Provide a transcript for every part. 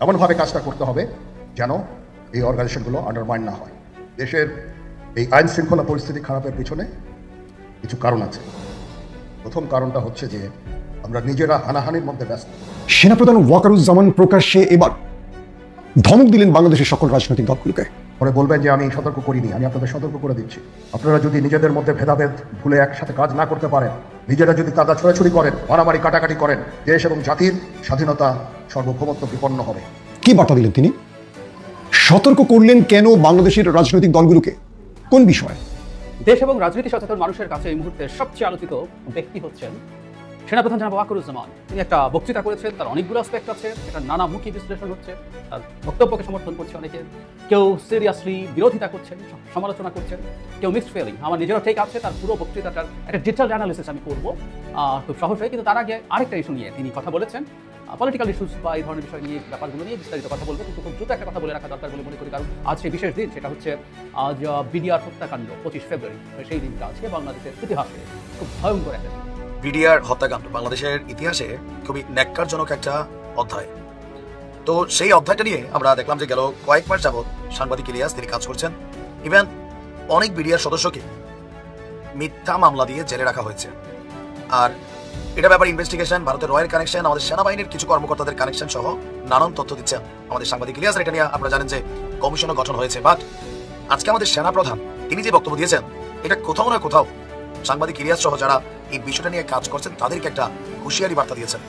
এমনভাবে কাজটা করতে হবে যেন এই অর্গানাইজেশনগুলো আন্ডারমাইন না হয়। দেশের এই আইন শৃঙ্খলা পরিস্থিতি খারাপের পিছনে কিছু কারণ আছে। প্রথম কারণটা হচ্ছে যে আমরা নিজেরা হানাহানির মধ্যে ব্যস্ত। সেনাপ্রধান ওয়াকারুজ্জামান প্রকাশ্যে এবার ধমক দিলেন বাংলাদেশের সকল রাজনৈতিক দলগুলোকে। পরে বলবেন যে আমি সতর্ক করিনি, আমি আপনাদের সতর্ক করে দিচ্ছি। আপনারা যদি নিজেদের মধ্যে ভেদাভেদ ভুলে একসাথে কাজ না করতে পারেন, নিজেরা যদি কাদা ছোড়াছুড়ি করেন, মারামারি কাটাকাটি করেন, দেশ এবং জাতির স্বাধীনতা সার্বভৌমত্ব বিপন্ন হবে। কি বার্তা দিলেন তিনি? সতর্ক করলেন কেন বাংলাদেশের রাজনৈতিক দলগুলোকে? কোন বিষয়ে? দেশ এবং রাজনীতি সচেতন মানুষের কাছে এই মুহূর্তে সবচেয়ে আলোচিত ব্যক্তি হচ্ছেন সেনাপ্রধান জনাব ওয়াকারুজ্জামান। তিনি একটা বক্তৃতা করেছেন, তার অনেকগুলো অ্যাসপেক্ট আছে, এটা নানামুখী বিশ্লেষণ হচ্ছে, তার বক্তব্যকে সমর্থন করছে অনেকে, কেউ সিরিয়াসলি বিরোধিতা করছেন, সমালোচনা করছেন, কেউ মিক্সড ফিলিং। আমার নিজেরও ঠিক আছে, তার পুরো বক্তৃতাটার একটা ডিটেইলড অ্যানালিসিস আমি করবো খুব সহজেই। কিন্তু তার আগে আরেকটা ইস্যু নিয়ে তিনি কথা বলেছেন, পলিটিক্যাল ইস্যুস বা এই ধরনের বিষয় নিয়ে, ব্যাপারগুলো নিয়ে বিস্তারিত কথা বলবো, কিন্তু খুব দ্রুত একটা কথা বলে রাখা দরকার বলে মনে করি। কারণ আজ সেই বিশেষ দিন, সেটা হচ্ছে আজ বিডিআর হত্যাকাণ্ড 25 ফেব্রুয়ারি। সেই দিনটা আজকে বাংলাদেশের ইতিহাসে খুব ভয়ঙ্কর একটা দিন। বিডিআর হত্যাকাণ্ড বাংলাদেশের ইতিহাসে খুবই ন্যাক্কারজনক একটা অধ্যায়। তো সেই অধ্যায়টা নিয়ে আমরা দেখলাম যে গেল কয়েক মাস যাবৎ সাংবাদিক ইলিয়াস তিনি কাজ করছেন। ইভেন অনেক বিডিআর সদস্যকে মিথ্যা মামলা দিয়ে জেলে রাখা হয়েছে। আর এটা ব্যাপারে ইনভেস্টিগেশন, ভারতের রয়ের কানেকশন, আমাদের সেনাবাহিনীর কিছু কর্মকর্তাদের কানেকশন সহ নানান তথ্য দিচ্ছেন আমাদের সাংবাদিক ইলিয়াস। এটা নিয়ে আপনারা জানেন যে কমিশনও গঠন হয়েছে। বাট আজকে আমাদের সেনাপ্রধান তিনি যে বক্তব্য দিয়েছেন, এটা কোথাও না কোথাও সাংবাদিক ইলিয়াস সহ যারা এই বিষয়টা নিয়ে কাজ করছেন তাদেরকে একটা হুঁশিয়ারি বার্তা দিয়েছেন।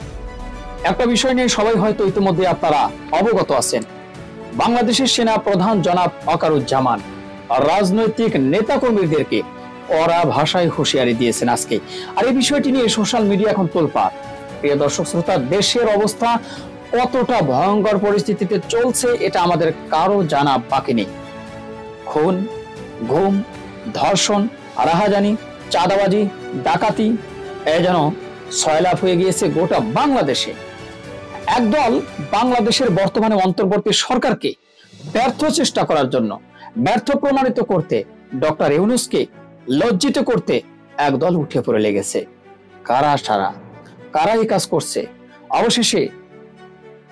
একটা বিষয় নিয়ে সবাই হয়তো ইতিমধ্যে আপনারা অবগত আছেন। বাংলাদেশের সেনা প্রধান জনাব ওয়াকারুজ্জামান রাজনৈতিক নেতাকর্মীদেরকে কড়া ভাষায় হুঁশিয়ারি দিয়েছেন আজকে। আর এই বিষয়টি নিয়ে সোশ্যাল মিডিয়া এখন তোলপাড়। প্রিয় দর্শক শ্রোতা, দেশের অবস্থা কতটা ভয়ঙ্কর পরিস্থিতিতে চলছে এটা আমাদের কারো জানা বাকি নেই। খুন, গুম, ধর্ষণ, রাহাজানি, চাঁদাবাজি, ডাকাতি এ যেন সয়লাভ হয়ে গিয়েছে গোটা বাংলাদেশে। একদল বাংলাদেশের বর্তমানে অন্তর্বর্তী সরকারকে ব্যর্থ চেষ্টা করার জন্য, ব্যর্থ প্রমাণিত করতে, ডক্টর ইউনূসকে লজ্জিত করতে একদল উঠে পড়ে লেগেছে। কারা এই কাজ করছে? অবশেষে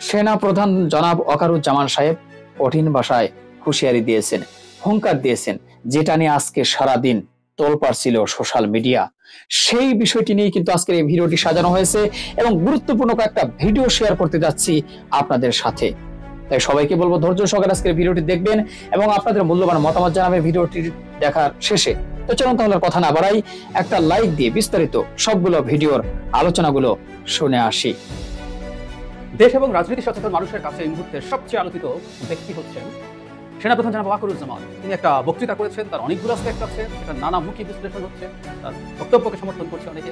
সেনা প্রধান জনাব ওয়াকারুজ্জামান সাহেব কঠিন ভাষায় হুঁশিয়ারি দিয়েছেন, হুঙ্কার দিয়েছেন, যেটা নিয়ে আজকে সারাদিন তোলপাড় ছিল সোশ্যাল মিডিয়া। সেই বিষয়টি নিয়ে কিন্তু আজকের এই ভিডিওটি সাজানো হয়েছে এবং গুরুত্বপূর্ণ একটা ভিডিও শেয়ার করতে যাচ্ছি আপনাদের সাথে। তাই সবাইকে বলবো ধৈর্য সহকারে আজকের ভিডিওটি দেখবেন এবং আপনাদের মূল্যবান মতামত জানাবেন ভিডিওটি দেখার শেষে। তো চলুন তাহলে কথা না বাড়াই, একটা লাইক দিয়ে বিস্তারিত সবগুলো ভিডিওর আলোচনাগুলো শুনে আসি। দেশ এবং রাজনীতি সচেতন মানুষের কাছে এই মুহূর্তে সবচেয়ে আলোচিত ব্যক্তি হচ্ছেন সেনাপ্রধান জনাব ওয়াকারুজ্জামান। তিনি একটা বক্তৃতা করেছেন, তার অনেকগুলো অ্যাসপেক্ট আছে, এটা নানামুখী বিশ্লেষণ হচ্ছে, তার বক্তব্যকে সমর্থন করছে অনেকে,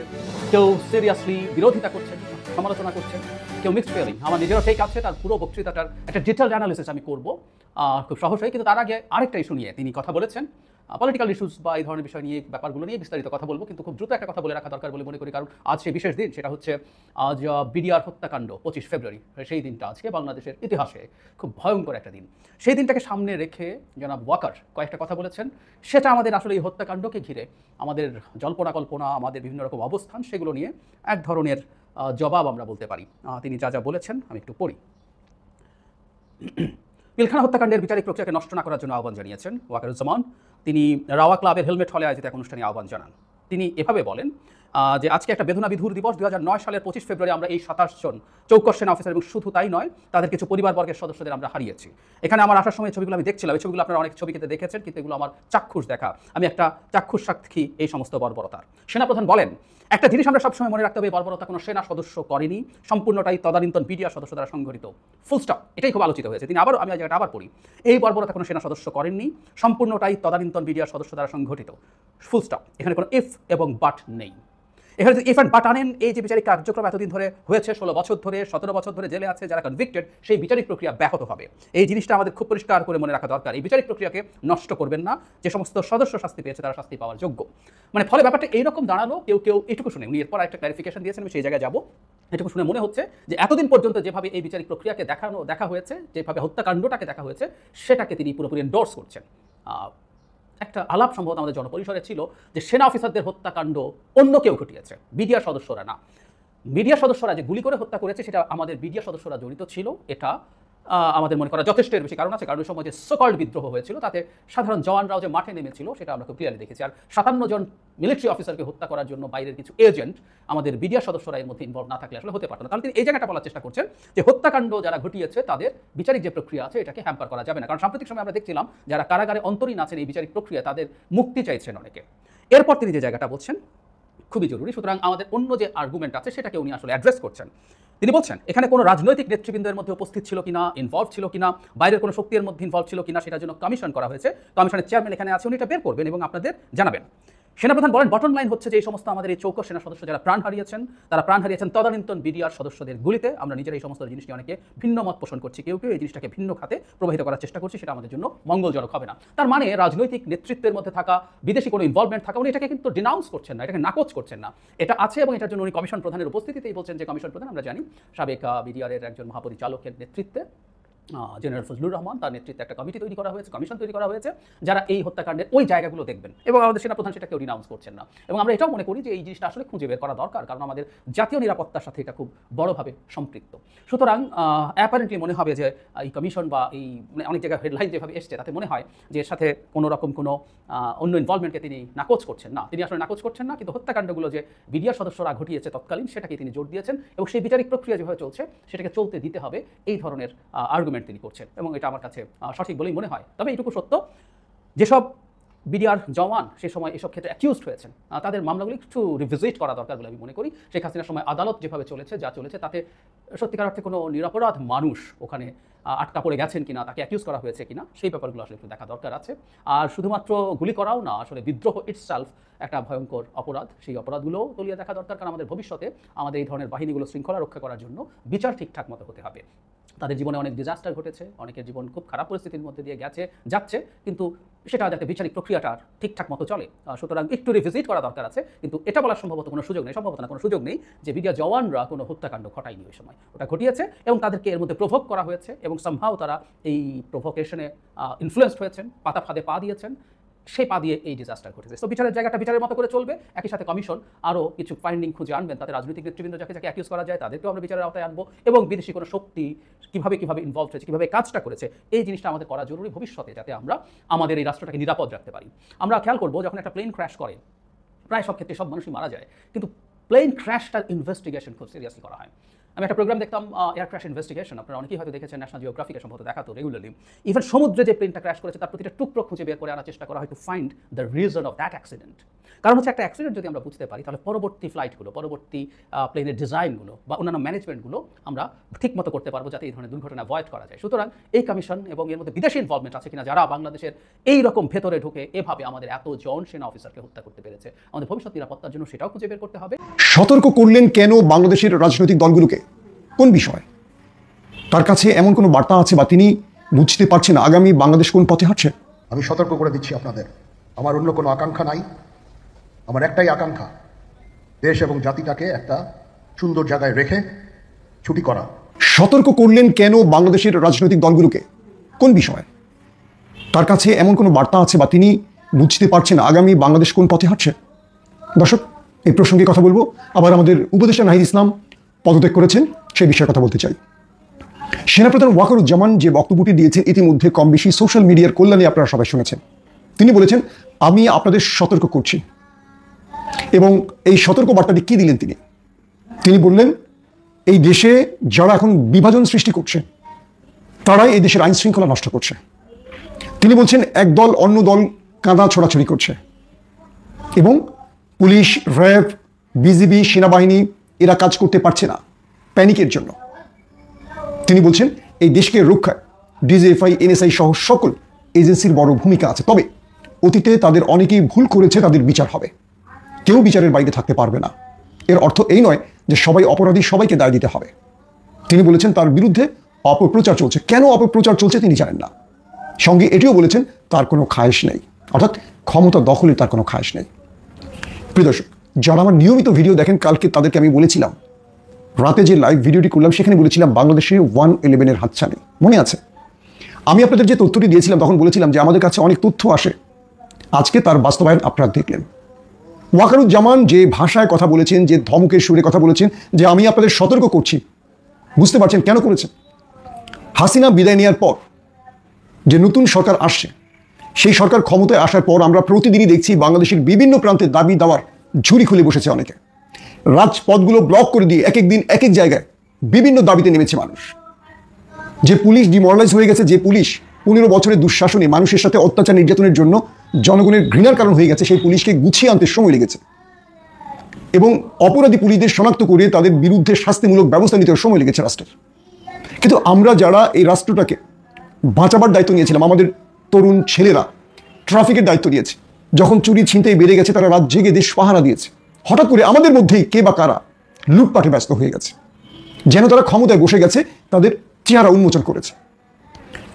কেউ সিরিয়াসলি বিরোধিতা করছেন, সমালোচনা করছেন, কেউ মিক্সড ফিলিং। আমার নিজেরও ঠিক আছে, তার পুরো বক্তৃতাটার একটা ডিটেইলড অ্যানালিসিস আমি করবো খুব সহজেই। কিন্তু তার আগে আরেকটা ইস্যু নিয়ে তিনি কথা বলেছেন, পলিটিক্যাল ইস্যুস বা এই ধরনের বিষয় নিয়ে, ব্যাপারগুলো নিয়ে বিস্তারিত কথা বলবো, কিন্তু খুব দ্রুত একটা কথা বলে রাখা দরকার বলে মনে করি। কারণ আজ সেই বিশেষ দিন, সেটা হচ্ছে আজ বিডিআর হত্যাকাণ্ড 25 ফেব্রুয়ারি। সেই দিনটা আজকে বাংলাদেশের ইতিহাসে খুব ভয়ঙ্কর একটা দিন। সেই দিনটাকে সামনে রেখে জনাব ওয়াকার কয়েকটা কথা বলেছেন। সেটা আমাদের আসলে এই হত্যাকাণ্ডকে ঘিরে আমাদের জল্পনা কল্পনা, আমাদের বিভিন্ন রকম অবস্থান, সেগুলো নিয়ে এক ধরনের জবাব আমরা বলতে পারি। তিনি যা যা বলেছেন আমি একটু পড়ি। পিলখানা হত্যাকাণ্ডের বিচারিক প্রক্রিয়াকে নষ্ট না করার জন্য আহ্বান জানিয়েছেন ওয়াকারুজ্জামান। তিনি রাওয়া ক্লাবের হেলমেট হলে আয়োজিত এক অনুষ্ঠানে আহ্বান জানান। তিনি এভাবে বলেন যে আজকে একটা বেদনা বিধুর দিবস। 2009 সালের 25 ফেব্রুয়ারি আমরা এই 27 জন চৌকস সেনা অফিসার, এবং শুধু তাই নয়, তাদের কিছু পরিবারবর্গের সদস্যদের আমরা হারিয়েছি। এখানে আমার আসার সময় ছবিগুলো আমি দেখছিলাম, এই ছবিগুলো আপনারা অনেক ছবিতে দেখেছেন, কিন্তু এগুলো আমার চাক্ষুষ দেখা। আমি একটা চাক্ষুষ সাক্ষী এই সমস্ত বর্বরতার। সেনাপ্রধান বলেন, একটা জিনিস আমরা সবসময় মনে রাখতে হবে, বর্বরতা কোনো সেনা সদস্য করেনি, সম্পূর্ণটাই তদানীন্তন বিডিআর সদস্য দ্বারা সংঘটিত। Full stop. এটাই খুব আলোচিত হয়েছে। তিনি আমি জায়গাটা আবার পড়ি, এই বর্বরতা কোনো সেনা সদস্য করেননি, সম্পূর্ণটাই তদানীন্তন বিডিআর সদস্য দ্বারা সংঘটিত। Full stop. এখানে কোনো ইফ এবং বাট নেই। এখানে যদি ইফ অ্যান্ড বাট আনেন, এই যে বিচারিক কার্যক্রম এতদিন ধরে হয়েছে, 16 বছর ধরে, 17 বছর ধরে জেলে আছে যারা কনভিক্টেড, সেই বিচারিক প্রক্রিয়া ব্যাহত হবে। এই জিনিসটা আমাদের খুব পরিষ্কার করে মনে রাখা দরকার। এই বিচারিক প্রক্রিয়াকে নষ্ট করবেন না। যে সমস্ত সদস্য শাস্তি পেয়েছে তারা শাস্তি পাওয়ার যোগ্য। মানে ফলে ব্যাপারটা এইরকম দাঁড়ালো। কেউ এটুকু শুনে, উনি এরপর একটা ক্লারিফিকেশন দিয়েছেন, আমি সেই জায়গায় যাবো। এটুকু শুনে মনে হচ্ছে যে এতদিন পর্যন্ত যেভাবে এই বিচারিক প্রক্রিয়াকে দেখা হয়েছে, যেভাবে হত্যাকাণ্ডটাকে দেখা হয়েছে, সেটাকে তিনি পুরোপুরি এন্ডোর্স করছেন। একটা আলাপ সম্ভবত আমাদের জনপরিসরে ছিল যে সেনা অফিসারদের হত্যাকাণ্ড অন্য কেউ ঘটিয়েছে, বিডিআর সদস্যরা না। বিডিআর সদস্যরা যে গুলি করে হত্যা করেছে, সেটা আমাদের বিডিআর সদস্যরা জড়িত ছিল, এটা আমাদের মনে করা যথেষ্ট বেশি কারণ আছে। কারণ ওই সময় যে সোকল্ড বিদ্রোহ হয়েছিল তাতে সাধারণ জওয়ানরাও যে মাঠে নেমেছিল সেটা আমরা খুব ক্লিয়ারলি দেখেছি। আর 57 জন মিলিটারি অফিসারকে হত্যা করার জন্য বাইরের কিছু এজেন্ট আমাদের বিডিআর সদস্যরা এর মধ্যে ইনভলভ না থাকলে আসলে হতে পারত না। তাহলে তিনি এই জায়গাটা বলার চেষ্টা করছেন যে হত্যাকাণ্ড যারা ঘটিয়েছে তাদের বিচারিক যে প্রক্রিয়া আছে এটাকে হ্যাম্পার করা যাবে না। কারণ সাম্প্রতিক সময় আমরা দেখছিলাম যারা কারাগারে অন্তরীণ আছেন এই বিচারিক প্রক্রিয়া তাদের মুক্তি চাইছেন অনেকে। এরপর তিনি যে জায়গাটা বলছেন খুবই জরুরি। সুতরাং আমাদের অন্য যে আর্গুমেন্ট আছে সেটাকে উনি আসলে অ্যাড্রেস করছেন। তিনি বলছেন এখানে কোনো রাজনৈতিক নেতৃবৃন্দের মধ্যে উপস্থিত ছিল কিনা, ইনভলভ ছিল কিনা, বাইরের কোনো শক্তির মধ্যে ইনভলভ ছিল কিনা সেটার জন্য কমিশন করা হয়েছে। কমিশনের চেয়ারম্যান এখানে আছে, উনি এটা বের করবেন এবং আপনাদের জানাবেন। সেনাপ্রধান বলেন বটম লাইন হচ্ছে যে এই সমস্ত আমাদের এই চৌকস সেনা সদস্য যারা প্রাণ হারিয়েছেন তদানীন্তন বিডিআর সদস্যদের গুলিতে। আমরা নিজেরা এই সমস্ত জিনিস নিয়ে অনেকে ভিন্ন মত পোষণ করছি, কেউ কেউ এই জিনিসটাকে ভিন্ন খাতে প্রবাহিত করার চেষ্টা করছি, সেটা আমাদের জন্য মঙ্গলজনক হবে না। তার মানে রাজনৈতিক নেতৃত্বের মধ্যে থাকা, বিদেশি কোনো ইনভলভমেন্ট থাকা, উনি এটাকে কিন্তু ডিনাউন্স করছেন না, এটাকে নাকচ করছেন না, এটা আছে এবং এটার জন্য উনি কমিশন প্রধানের উপস্থিতিতেই বলছেন যে কমিশন প্রধান আমরা জানি সাবেক বিডিআরের একজন মহাপরিচালকের নেতৃত্বে জেনারেল ফজলুর রহমান তার নেতৃত্বে একটা কমিটি তৈরি করা হয়েছে, কমিশন তৈরি করা হয়েছে যারা এই হত্যাকাণ্ডের ওই জায়গাগুলো দেখবেন এবং আমাদের সেনাপ্রধান সেটা কেউ রিনাউন্স করছেন না। এবং আমরা এটাও মনে করি যে এই জিনিসটা আসলে খুঁজে বের করা দরকার, কারণ আমাদের জাতীয় নিরাপত্তার সাথে এটা খুব বড়ভাবে সম্পৃক্ত। সুতরাং অ্যাপারেন্টলি মনে হবে যে এই কমিশন বা এই অনেক জায়গায় হেডলাইন যেভাবে এসছে তাতে মনে হয় যে এর সাথে কোনো রকম কোনো অন্য ইনভলভমেন্টকে তিনি নাকচ করছেন না, তিনি আসলে নাকচ করছেন না, কিন্তু হত্যাকাণ্ডগুলো যে বিডিআর সদস্যরা ঘটিয়েছে তৎকালীন সেটাকে তিনি জোর দিয়েছেন এবং সেই বিচারিক প্রক্রিয়া যেভাবে চলছে সেটাকে চলতে দিতে হবে এই ধরনের আর্গুমেন্ট তিনি করছেন এবং এটা আমার কাছে সঠিক বলেই মনে হয়। তবে এইটুকু সত্য, যেসব বিডিআর জওয়ান সে সময় এসব ক্ষেত্রে অ্যাকিউজড হয়েছেন তাদের মামলাগুলি একটু রিভিজিট করা দরকার বলে আমি মনে করি। শেখ হাসিনার সময় আদালত যেভাবে চলেছে যা চলেছে তাতে সত্যিকার অর্থে কোনো নিরপরাধ মানুষ ওখানে আটকা পড়ে গেছেন কিনা, তাকে অ্যাকিউজ করা হয়েছে কিনা সেই ব্যাপারগুলো আসলে একটু দেখা দরকার আছে। আর শুধুমাত্র গুলি করাও না, আসলে বিদ্রোহ ইটসেলফ একটা ভয়ঙ্কর অপরাধ, সেই অপরাধগুলোও তলিয়ে দেখা দরকার। কারণ আমাদের ভবিষ্যতে আমাদের এই ধরনের বাহিনীগুলো শৃঙ্খলা রক্ষা করার জন্য বিচার ঠিকঠাক মতো হতে হবে। তাদের জীবনে অনেক ডিজাস্টার ঘটেছে, অনেকের জীবন খুব খারাপ পরিস্থিতির মধ্যে দিয়ে যাচ্ছে, কিন্তু সেটা যাতে বিচারিক প্রক্রিয়াটা ঠিকঠাক মতো চলে। সুতরাং একটু রিভিজিট করা দরকার আছে, কিন্তু এটা বলার সম্ভবত কোনো সুযোগ নেই যে বিডিআর জওয়ানরা কোনো হত্যাকাণ্ড ঘটায়নি, ওই সময় ওটা ঘটিয়েছে এবং তাদেরকে এর মধ্যে প্রভোক করা হয়েছে এবং সামহাও তারা এই প্রভোকেশনে ইনফ্লুয়েসড হয়েছেন, পাতা ফাঁদে পা দিয়েছেন, সেই পা দিয়ে এই ডিজাস্টার ঘটেছে। তো বিচারের জায়গাটা বিচারের মতো করে চলবে, একই সাথে কমিশন আরও কিছু ফাইন্ডিং খুঁজে আনবেন, তাতে রাজনৈতিক নেতৃবৃন্দ যাকে অ্যাকিউজ করা যায় তাদেরকেও আমরা বিচারের আওতায় আনবো এবং বিদেশি কোনো শক্তি কীভাবে ইনভলভ হয়েছে, কীভাবে কাজটা করেছে, এই জিনিসটা আমাদের করা জরুরি ভবিষ্যতে, যাতে আমরা আমাদের এই রাষ্ট্রটাকে নিরাপদ রাখতে পারি। আমরা খেয়াল করবো যখন একটা প্লেন ক্র্যাশ করে, প্রায় সব ক্ষেত্রে সব মানুষই মারা যায়, কিন্তু প্লেন ক্র্যাশটার ইনভেস্টিগেশন খুব সিরিয়াসলি করা হয়। আমি একটা প্রোগ্রাম দেখতাম এয়ার ক্র্যাশ ইনভেস্টিগেশন, আপনারা অনেকেই হয়তো দেখেছেন, ন্যাশনাল জিওগ্রাফিকে সম্ভবত দেখাতো রেগুলারলি। ইভেন সমুদ্রে যে প্লেনটা ক্র্যাশ করেছে তার প্রতিটা টুকরো খুঁজে বের করে আনার চেষ্টা করা হয় to find the reason of that accident. কারণ হচ্ছে একটা অ্যাক্সিডেন্ট যদি আমরা বুঝতে পারি তাহলে পরবর্তী ফ্লাইটগুলো, পরবর্তী প্লেনের ডিজাইনগুলো বা অন্যান্য ম্যানেজমেন্টগুলো আমরা ঠিক মতো করতে পারবো, যাতে এই ধরনের দুর্ঘটনা অ্যাভয়েড করা যায়। সুতরাং এই কমিশন এবং এর মধ্যে বিদেশি ইনভলভমেন্ট আছে কিনা, যারা বাংলাদেশের এই রকম ভেতরে ঢুকে এভাবে আমাদের এত জন সেনা অফিসারকে হত্যা করতে পেরেছে, আমাদের ভবিষ্যৎ নিরাপত্তার জন্য সেটাও খুঁজে বের করতে হবে। সতর্ক করলেন কেন বাংলাদেশের রাজনৈতিক দলগুলোকে? কোন বিষয়? তার কাছে এমন কোনো বার্তা আছে বা তিনি বুঝতে পারছেন আগামী বাংলাদেশ কোন পথে হাঁটছে? আমি সতর্ক করে দিচ্ছি আপনাদের, আমার অন্য কোনো আকাঙ্ক্ষা নাই, আমার একটাই আকাঙ্ক্ষা, দেশ এবং জাতিটাকে একটা সুন্দর জায়গায় রেখে ছুটি করা। সতর্ক করলেন কেন বাংলাদেশের রাজনৈতিক দলগুলোকে? কোন বিষয়? তার কাছে এমন কোনো বার্তা আছে বা তিনি বুঝতে পারছেন আগামী বাংলাদেশ কোন পথে হাঁটছে? দর্শক, এই প্রসঙ্গে কথা বলবো। আবার আমাদের উপদেষ্টা নাহিদ ইসলাম পদত্যাগ করেছেন, সেই বিষয়ে কথা বলতে চাই। সেনাপ্রধান ওয়াকারুজ্জামান যে বক্তব্যটি দিয়েছেন ইতিমধ্যে কম বেশি সোশ্যাল মিডিয়ার কল্যাণে আপনারা সবাই শুনেছেন। তিনি বলেছেন, আমি আপনাদের সতর্ক করছি। এবং এই সতর্ক বার্তাটি কি দিলেন তিনি বললেন, এই দেশে যারা এখন বিভাজন সৃষ্টি করছে তারাই এই দেশের আইন শৃঙ্খলা নষ্ট করছে। তিনি বলছেন এক দল অন্য দল কাঁদা ছড়াছড়ি করছে এবং পুলিশ, র্যাব, বিজিবি, সেনাবাহিনী এরা কাজ করতে পারছে না প্যানিকের জন্য। তিনি বলছেন এই দেশকে রক্ষায় ডিজিএফআই, এনএসআই সহ সকল এজেন্সির বড় ভূমিকা আছে, তবে অতীতে তাদের অনেকেই ভুল করেছে, তাদের বিচার হবে, কেউ বিচারের বাইরে থাকতে পারবে না। এর অর্থ এই নয় যে সবাই অপরাধী, সবাইকে দায় দিতে হবে। তিনি বলেছেন তার বিরুদ্ধে অপপ্রচার চলছে, কেন অপপ্রচার চলছে তিনি জানেন না। সঙ্গে এটিও বলেছেন তার কোনো খায়েশ নেই, অর্থাৎ ক্ষমতা দখলের তার কোনো খায়েশ নেই। প্রিয় দর্শক, যারা আমার নিয়মিত ভিডিও দেখেন, কালকে তাদেরকে আমি বলেছিলাম, রাতে যে লাইভ ভিডিওটি করলাম সেখানে বলেছিলাম বাংলাদেশে 111-এর হাতছানি, মনে আছে? আমি আপনাদের যে তথ্যটি দিয়েছিলাম তখন বলেছিলাম যে আমাদের কাছে অনেক তথ্য আসে, আজকে তার বাস্তবায়ন আপনারা দেখলেন। ওয়াকারুজ্জামান যে ভাষায় কথা বলেছেন, যে ধমকের সুরে কথা বলেছেন, যে আমি আপনাদের সতর্ক করছি, বুঝতে পারছেন কেন করেছেন? হাসিনা বিদায় নেওয়ার পর যে নতুন সরকার আসছে, সেই সরকার ক্ষমতায় আসার পর আমরা প্রতিদিনই দেখছি বাংলাদেশের বিভিন্ন প্রান্তে দাবি দাওয়ার ঝুড়ি খুলে বসেছে অনেকে। রাজপথগুলো ব্লক করে দিয়ে এক এক দিন এক এক জায়গায় বিভিন্ন দাবিতে নেমেছে মানুষ। যে পুলিশ ডিমোরালাইজ হয়ে গেছে, যে পুলিশ 15 বছরের দুঃশাসনে মানুষের সাথে অত্যাচার নির্যাতনের জন্য জনগণের ঘৃণার কারণ হয়ে গেছে, সেই পুলিশকে গুছিয়ে আনতে সময় লেগেছে এবং অপরাধী পুলিশদের শনাক্ত করে তাদের বিরুদ্ধে শাস্তিমূলক ব্যবস্থা নিতে সময় লেগেছে রাষ্ট্রের। কিন্তু আমরা যারা এই রাষ্ট্রটাকে বাঁচাবার দায়িত্ব নিয়েছিলাম, আমাদের তরুণ ছেলেরা ট্রাফিকের দায়িত্ব নিয়েছে, যখন চুরি ছিনতাই বেড়ে গেছে তারা রাত জেগে দেশ পাহারা দিয়েছে, হঠাৎ করে আমাদের মধ্যেই কে বা কারা লুটপাটে ব্যস্ত হয়ে গেছে, যেন তারা ক্ষমতায় বসে গেছে, তাদের চেহারা উন্মোচন করেছে।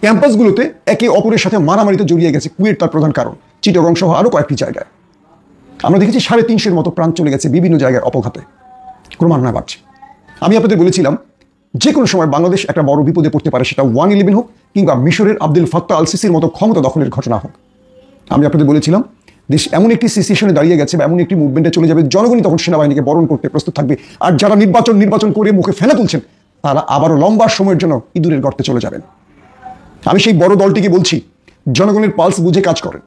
ক্যাম্পাসগুলোতে একে অপরের সাথে মারামারিতে জড়িয়ে গেছে, কুয়েট তার প্রধান কারণ, চিটাগং সহ আরও কয়েকটি জায়গায়। আমরা দেখেছি 350-এর মতো প্রাণ চলে গেছে বিভিন্ন জায়গায় অপঘাতে, ক্রমান্বয়ে বাড়ছে। আমি আপনাদের বলেছিলাম যে কোনো সময় বাংলাদেশ একটা বড় বিপদে পড়তে পারে, সেটা 1/11 হোক কিংবা মিশরের আব্দুল ফাত্তাহ আল সিসির মতো ক্ষমতা দখলের ঘটনা হোক। আমি আপনাদের বলেছিলাম দেশ এমন একটি সিচুয়েশনে দাঁড়িয়ে গেছে বা এমন একটি মুভমেন্টে চলে যাবে, জনগণই তখন সেনাবাহিনীকে বরণ করতে প্রস্তুত থাকবে, আর যারা নির্বাচন করে মুখে ফেনা তুলছেন তারা আবারও লম্বা সময়ের জন্য ইঁদুরের গর্তে চলে যাবেন। আমি সেই বড় দলটিকে বলছি, জনগণের পালস বুঝে কাজ করেন,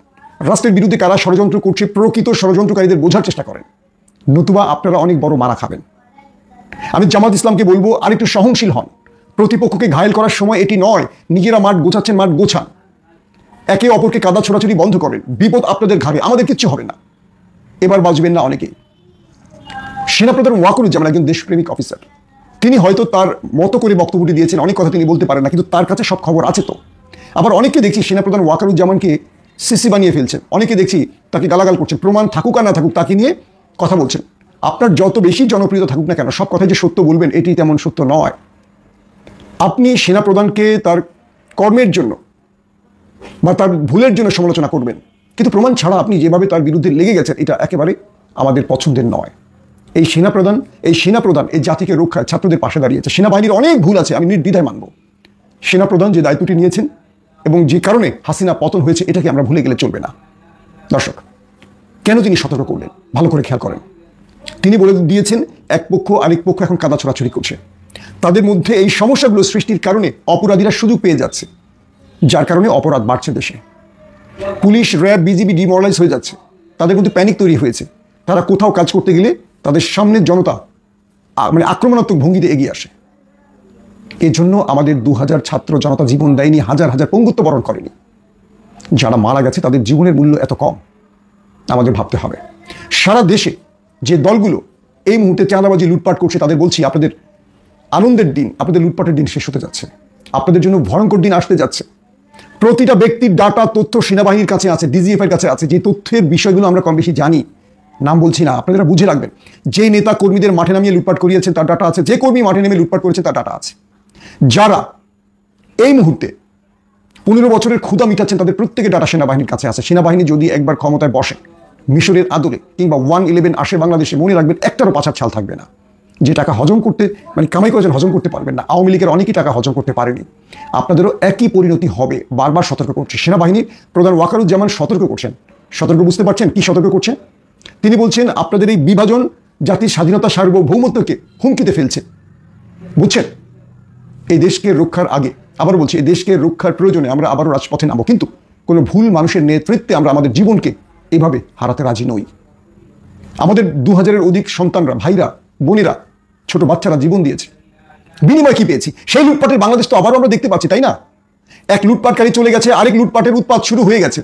রাষ্ট্রের বিরুদ্ধে কারা ষড়যন্ত্র করছে প্রকৃত ষড়যন্ত্রকারীদের বোঝার চেষ্টা করেন, নতুবা আপনারা অনেক বড় মারা খাবেন। আমি জামাত ইসলামকে বলবো আরেকটু সহনশীল হন, প্রতিপক্ষকে ঘায়েল করার সময় এটি নয়, নিজেরা মাঠ গোছাচ্ছেন মাঠ গোছান, একে অপরকে কাদা ছোড়াছুড়ি বন্ধ করেন, বিপদ আপনাদের ঘাড়ে, আমাদের কিচ্ছু হবে না। এবার বাঁচবেন না অনেকেই। সেনাপ্রধান ওয়াকারুজ্জামান একজন দেশপ্রেমিক অফিসার, তিনি হয়তো তার মতো করে বক্তব্যটি দিয়েছেন, অনেক কথা তিনি বলতে পারেন না, কিন্তু তার কাছে সব খবর আছে। তো আবার অনেকে দেখছি সেনাপ্রধান ওয়াকারুজ্জামানকে সিসি বানিয়ে ফেলছেন, অনেকে দেখছি তাকে গালাগাল করছেন, প্রমাণ থাকুক আর না থাকুক তাকে নিয়ে কথা বলছেন। আপনার যত বেশি জনপ্রিয়তা থাকুক না কেন, সব কথাই যে সত্য বলবেন এটি তেমন সত্য নয়। আপনি সেনাপ্রধানকে তার কর্মের জন্য বা তার ভুলের জন্য সমালোচনা করবেন, কিন্তু প্রমাণ ছাড়া আপনি যেভাবে তার বিরুদ্ধে লেগে গেছেন এটা একেবারে আমাদের পছন্দের নয়। এই সেনাপ্রধান এই জাতিকে রক্ষায় ছাত্রদের পাশে দাঁড়িয়েছে। সেনাবাহিনীর অনেক ভুল আছে, আমি নির্দ্বিধায় মানব। সেনাপ্রধান যে দায়িত্বটি নিয়েছেন এবং যে কারণে হাসিনা পতন হয়েছে এটাকে আমরা ভুলে গেলে চলবে না। দর্শক, কেন তিনি সতর্ক করলেন ভালো করে খেয়াল করেন। তিনি বলে দিয়েছেন এক পক্ষ আরেক পক্ষ এখন কাদা ছোড়াছুড়ি করছে, তাদের মধ্যে এই সমস্যাগুলো সৃষ্টির কারণে অপরাধীরা সুযোগ পেয়ে যাচ্ছে, যার কারণে অপরাধ বাড়ছে দেশে। পুলিশ, র্যাব, বিজিবি ডিমোরালাইজ হয়ে যাচ্ছে, তাদের মধ্যে প্যানিক তৈরি হয়েছে। তারা কোথাও কাজ করতে গেলে তাদের সামনের জনতা আক্রমণাত্মক ভঙ্গিতে এগিয়ে আসে। এই জন্য আমাদের 2000 ছাত্র জনতা জীবন দেয়নি, হাজার হাজার পঙ্গুত্ব বরণ করেনি। যারা মারা গেছে তাদের জীবনের মূল্য এত কম, আমাদের ভাবতে হবে। সারা দেশে যে দলগুলো এই মুহূর্তে চাঁদাবাজি লুটপাট করছে তাদের বলছি, আপনাদের আনন্দের দিন, আপনাদের লুটপাটের দিন শেষ হতে যাচ্ছে, আপনাদের জন্য ভয়ঙ্কর দিন আসতে যাচ্ছে। প্রতিটা ব্যক্তির ডাটা তথ্য সেনাবাহিনীর কাছে আছে, ডিজিএফ এর কাছে আছে, যে তথ্যের বিষয়গুলো আমরা কম বেশি জানি, নাম বলছি না, আপনারা বুঝে রাখবেন। যে নেতা কর্মীদের মাঠে নামিয়ে লুটপাট করিয়েছেন তার ডাটা আছে, যে কর্মী মাঠে নেমে লুটপাট করেছে তার ডাটা আছে। যারা এই মুহূর্তে 15 বছরের ক্ষুধা মিটাচ্ছেন তাদের প্রত্যেকের ডাটা সেনাবাহিনীর কাছে আছে। সেনাবাহিনী যদি একবার ক্ষমতায় বসে, মিশরের আদলে কিংবা 1/11 আসে বাংলাদেশে, মনে রাখবেন একটারও পাছার ছাল থাকবে না। যে টাকা হজম করতে কামাই করেছেন হজম করতে পারবেন না। আওয়ামী লীগের অনেকেই টাকা হজম করতে পারেনি, আপনাদেরও একই পরিণতি হবে। বারবার সতর্ক করছে সেনাবাহিনীর প্রধান ওয়াকারুজ্জামান, সতর্ক করছেন। সতর্ক বুঝতে পারছেন কি সতর্ক করছেন? তিনি বলছেন আপনাদের এই বিভাজন জাতির স্বাধীনতা সার্বভৌমত্বকে হুমকিতে ফেলছে, বুঝছেন? এই দেশকে রক্ষার আগে আবার বলছি, এই দেশকে রক্ষার প্রয়োজনে আমরা আবারও রাজপথে নামবো, কিন্তু কোনো ভুল মানুষের নেতৃত্বে আমরা আমাদের জীবনকে এভাবে হারাতে রাজি নই। আমাদের 2000-এর অধিক সন্তানরা, ভাইরা, বোনেরা, ছোট বাচ্চারা জীবন দিয়েছে, বিনিময় কি পেয়েছি? সেই লুটপাটের বাংলাদেশ তো আবারও আমরা দেখতে পাচ্ছি, তাই না? এক লুটপাটকারী চলে গেছে, আরেক লুটপাটের উৎপাত শুরু হয়ে গেছে।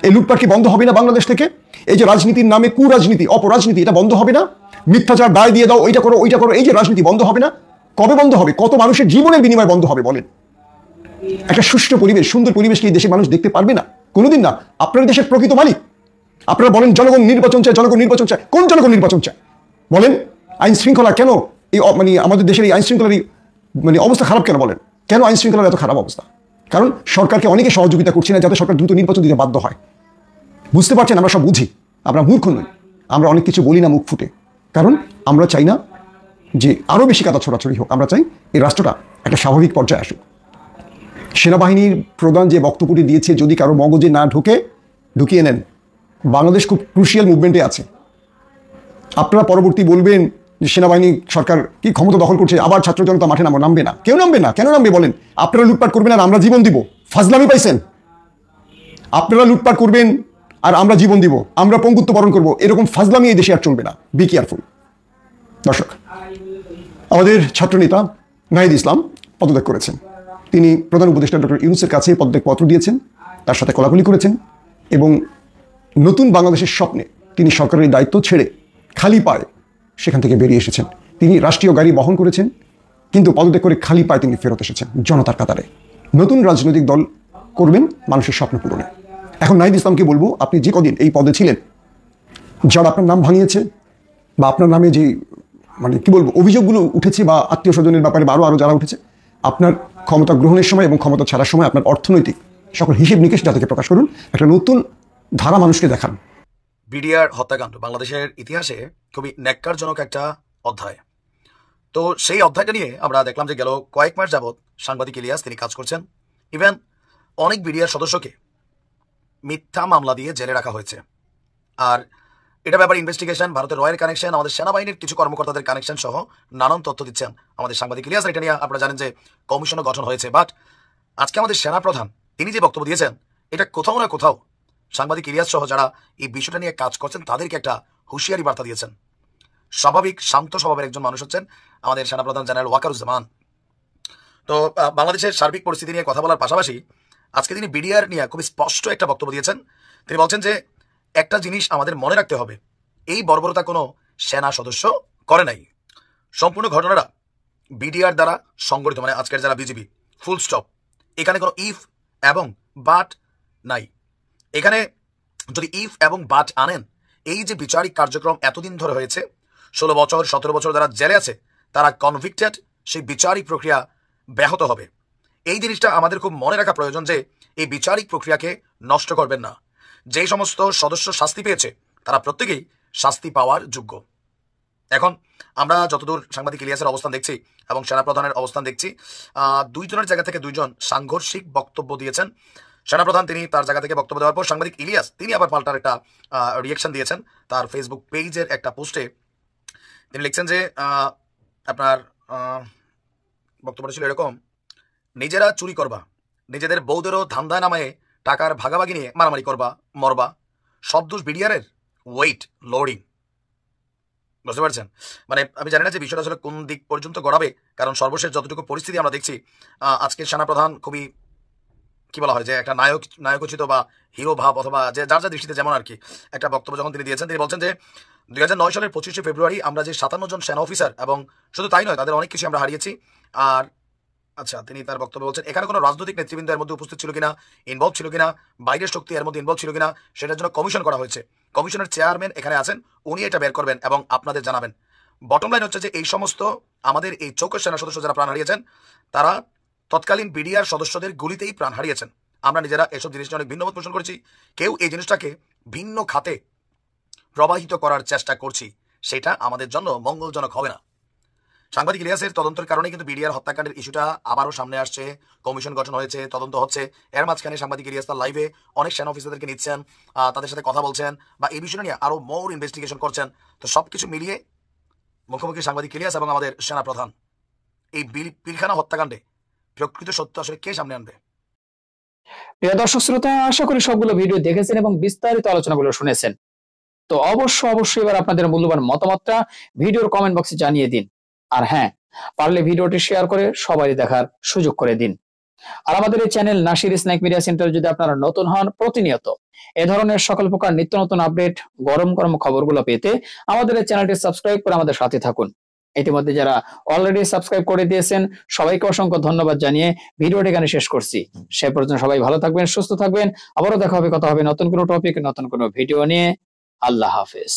এই লুটপাট কি বন্ধ হবে না বাংলাদেশ থেকে? এই যে রাজনীতির নামে কুরাজনীতি, অপরাজনীতি, এটা বন্ধ হবে না? মিথ্যাচার দায় দিয়ে দাও, ওইটা করো ওইটা করো, এই যে রাজনীতি বন্ধ হবে না? কবে বন্ধ হবে? কত মানুষের জীবনের বিনিময় বন্ধ হবে বলেন? একটা সুষ্ঠু পরিবেশ, সুন্দর পরিবেশ কি এই দেশের মানুষ দেখতে পারবে না? কোনোদিন না। আপনার দেশের প্রকৃত মালিক আপনারা বলেন জনগণ নির্বাচন চায়, জনগণ নির্বাচন চায়। কোন জনগণ নির্বাচন চায় বলেন? আইন শৃঙ্খলা কেন এই আমাদের দেশের এই আইন শৃঙ্খলার অবস্থা খারাপ কেন বলেন? কেন আইন শৃঙ্খলার এত খারাপ অবস্থা? কারণ সরকারকে অনেকে সহযোগিতা করছে না যাতে সরকার দ্রুত নির্বাচন দিতে বাধ্য হয়। বুঝতে পারছেন? আমরা সব বুঝি, আমরা মূর্খ নই, আমরা অনেক কিছু বলি না মুখ ফুটে, কারণ আমরা চাই না যে আরও বেশি কাদা ছোড়াছড়ি হোক। আমরা চাই এই রাষ্ট্রটা একটা স্বাভাবিক পর্যায়ে আসুক। সেনাবাহিনীর প্রধান যে বক্তব্যটি দিয়েছে, যদি কারো মগজে না ঢুকিয়ে নেন, বাংলাদেশ খুব ক্রুশিয়াল মুভমেন্টে আছে। আপনারা পরবর্তী বলবেন যে সেনাবাহিনী সরকার কি ক্ষমতা দখল করছে, আবার ছাত্র জনতা মাঠে নামবে না? কেউ নামবে না। কেন নামবে বলেন? আপনারা লুটপাট করবেন আর আমরা জীবন দিব। ফাজলামি পাইছেন? আপনারা লুটপাট করবেন আর আমরা জীবন দিব, আমরা পঙ্গুত্ব বরণ করবো, এরকম ফাজলামি এই দেশে আর চলবে না। Be careful. দর্শক, আমাদের ছাত্রনেতা নাহিদ ইসলাম পদত্যাগ করেছেন। তিনি প্রধান উপদেষ্টা ডক্টর ইউনূসের কাছে পদত্যাগপত্র দিয়েছেন, তার সাথে কোলাকুলি করেছেন এবং নতুন বাংলাদেশের স্বপ্নে তিনি সরকারের দায়িত্ব ছেড়ে খালি পায়ে সেখান থেকে বেরিয়ে এসেছেন। তিনি রাষ্ট্রীয় গাড়ি বহন করেছেন, কিন্তু পদত্যাগ করে খালি পায়ে তিনি ফেরত এসেছেন জনতার কাতারে। নতুন রাজনৈতিক দল করবেন মানুষের স্বপ্ন পূরণে। এখন নাহিদ ইসলামকে বলবো, আপনি যে কদিন এই পদে ছিলেন, যারা আপনার নাম ভাঙিয়েছে বা আপনার নামে যে কি বলবো অভিযোগগুলো উঠেছে বা আত্মীয় স্বজনের ব্যাপারে আরও যারা উঠেছে, আপনার ক্ষমতা গ্রহণের সময় এবং ক্ষমতা ছাড়ার সময় আপনার অর্থনৈতিক সকল হিসেব নিকেশ জাতিকে প্রকাশ করুন, একটা নতুন ধারা মানুষকে দেখান। বিডিআর হত্যাকাণ্ড বাংলাদেশের ইতিহাসে খুবই ন্যাক্কারজনক একটা অধ্যায়। তো সেই অধ্যায়টা নিয়ে আমরা দেখলাম যে গেল কয়েক মাস যাবৎ সাংবাদিক ইলিয়াস তিনি কাজ করছেন। ইভেন অনেক বিডিআর সদস্যকে মিথ্যা মামলা দিয়ে জেলে রাখা হয়েছে। আর এটা ব্যাপারে ইনভেস্টিগেশন, ভারতের রয়ের কানেকশন, আমাদের সেনাবাহিনীর কিছু কর্মকর্তাদের কানেকশন সহ নানান তথ্য দিচ্ছেন আমাদের সাংবাদিক ইলিয়াস। এটা নিয়ে আপনারা জানেন যে কমিশনও গঠন হয়েছে। বাট আজকে আমাদের সেনাপ্রধান তিনি যে বক্তব্য দিয়েছেন, এটা কোথাও না কোথাও সাংবাদিক ইলিয়াস সহ যারা এই বিষয়টা নিয়ে কাজ করছেন তাদেরকে একটা হুঁশিয়ারি বার্তা দিয়েছেন। স্বাভাবিক শান্ত স্বভাবের একজন মানুষ হচ্ছেন আমাদের সেনাপ্রধান জেনারেল ওয়াকারুজ্জামান। তো বাংলাদেশের সার্বিক পরিস্থিতি নিয়ে কথা বলার পাশাপাশি আজকে তিনি বিডিআর নিয়ে খুবই স্পষ্ট একটা বক্তব্য দিয়েছেন। তিনি বলছেন যে একটা জিনিস আমাদের মনে রাখতে হবে, এই বর্বরতা কোনো সেনা সদস্য করে নাই। সম্পূর্ণ ঘটনাটা বিডিআর দ্বারা সংগঠিত, মানে আজকের যারা বিজিবি, ফুল স্টপ। এখানে কোনো ইফ এবং বাট নাই। এখানে যদি ইফ এবং বাট আনেন, এই যে বিচারিক কার্যক্রম এতদিন ধরে হয়েছে, 16 বছর 17 বছর যারা জেলে আছে তারা কনভিক্টেড, সেই বিচারিক প্রক্রিয়া ব্যাহত হবে। এই জিনিসটা আমাদের খুব মনে রাখা প্রয়োজন যে এই বিচারিক প্রক্রিয়াকে নষ্ট করবেন না। যেই সমস্ত সদস্য শাস্তি পেয়েছে তারা প্রত্যেকেই শাস্তি পাওয়ার যোগ্য। এখন আমরা যতদূর সাংবাদিক ইলিয়াসের অবস্থান দেখছি এবং সেনাপ্রধানের অবস্থান দেখছি, দুইজনের জায়গা থেকে দুইজন সাংঘর্ষিক বক্তব্য দিয়েছেন। সেনাপ্রধান তিনি তার জায়গা থেকে বক্তব্য দেওয়ার পর সাংবাদিক ইলিয়াস তিনি আবার পাল্টার একটা রিয়েকশন দিয়েছেন। তার ফেসবুক পেজের একটা পোস্টে তিনি লিখছেন যে আপনার বক্তব্যটা ছিল এরকম: নিজেরা চুরি করবা, নিজেদের বউদেরও ধান্দায় নামায়ে টাকার ভাগাভাগি নিয়ে মারামারি করবা, মরবা, সব দোষ বিডিআরের। Wait loading. বুঝতে পারছেন? মানে আমি জানি না যে বিষয়টা আসলে কোন দিক পর্যন্ত গড়াবে, কারণ সর্বশেষ যতটুকু পরিস্থিতি আমরা দেখছি, আজকের সেনাপ্রধান খুবই কি বলা হয় যে একটা নায়কোচিত বা হিরো ভাব অথবা যে যার যা দৃষ্টিতে যেমন আর কি একটা বক্তব্য যখন তিনি দিয়েছেন, তিনি বলছেন যে 2009 সালের 25শে ফেব্রুয়ারি আমরা যে 57 জন সেনা অফিসার এবং শুধু তাই নয় তাদের অনেক কিছু আমরা হারিয়েছি। আর আচ্ছা, তিনি তার বক্তব্য বলছেন এখানে কোনো রাজনৈতিক নেতৃবৃন্দ এর মধ্যে উপস্থিত ছিল কিনা, ইনভলভ ছিল কিনা, বাইরের শক্তি এর মধ্যে ইনভলভ ছিল কিনা, সেটার জন্য কমিশন করা হয়েছে। কমিশনের চেয়ারম্যান এখানে আছেন, উনি এটা বের করবেন এবং আপনাদের জানাবেন। বটম লাইন হচ্ছে যে এই সমস্ত আমাদের এই চৌকস সেনা সদস্য যারা প্রাণ হারিয়েছেন তারা তৎকালীন বিডিআর সদস্যদের গুলিতেই প্রাণ হারিয়েছেন। আমরা নিজেরা এসব জিনিস নিয়ে অনেক ভিন্ন মত পোষণ করেছি। কেউ এই জিনিসটাকে ভিন্ন খাতে প্রবাহিত করার চেষ্টা করছি, সেটা আমাদের জন্য মঙ্গলজনক হবে না। সাংবাদিক ইলিয়াসের তদন্তের কারণে কিন্তু বিডিআর হত্যাকাণ্ডের ইস্যুটা আবারও সামনে আসছে। কমিশন গঠন হয়েছে, তদন্ত হচ্ছে। এর মাঝখানে সাংবাদিক ইলিয়াস তার লাইভে অনেক সেনা অফিসারদেরকে নিচ্ছেন, তাদের সাথে কথা বলছেন বা এই বিষয়টা নিয়ে আরো মোর ইনভেস্টিগেশন করছেন। তো সবকিছু মিলিয়ে মুখোমুখি সাংবাদিক ইলিয়াস এবং আমাদের সেনা প্রধান। এই পিলখানা হত্যাকাণ্ডে প্রকৃত সত্য আসলে কে সামনে আনবে? প্রিয় দর্শক শ্রোতা, আশা করি সবগুলো ভিডিও দেখেছেন এবং বিস্তারিত আলোচনাগুলো শুনেছেন। তো অবশ্যই এবার আপনাদের মূল্যবান মতামতটা ভিডিওর কমেন্ট বক্সে জানিয়ে দিন। আর হ্যাঁ, পারলে ভিডিওটি শেয়ার করে সবাই দেখার সুযোগ করে দিন। আর আমাদের এই channel Nasir snack media centre যদি আপনারা নতুন হন, প্রতিনিয়ত এ ধরনের সকল প্রকার নিত্য নতুন আপডেট, গরম গরম খবরগুলো পেতে আমাদের এই চ্যানেলটি সাবস্ক্রাইব করে আমাদের সাথে থাকুন। ইতিমধ্যে যারা অলরেডি সাবস্ক্রাইব করে দিয়েছেন সবাইকে অসংখ্য ধন্যবাদ জানিয়ে ভিডিওটি এখানে শেষ করছি। সে পর্যন্ত সবাই ভালো থাকবেন, সুস্থ থাকবেন। আবারও দেখা হবে, কথা হবে নতুন কোনো টপিক, নতুন কোনো ভিডিও নিয়ে। আল্লাহ হাফেজ।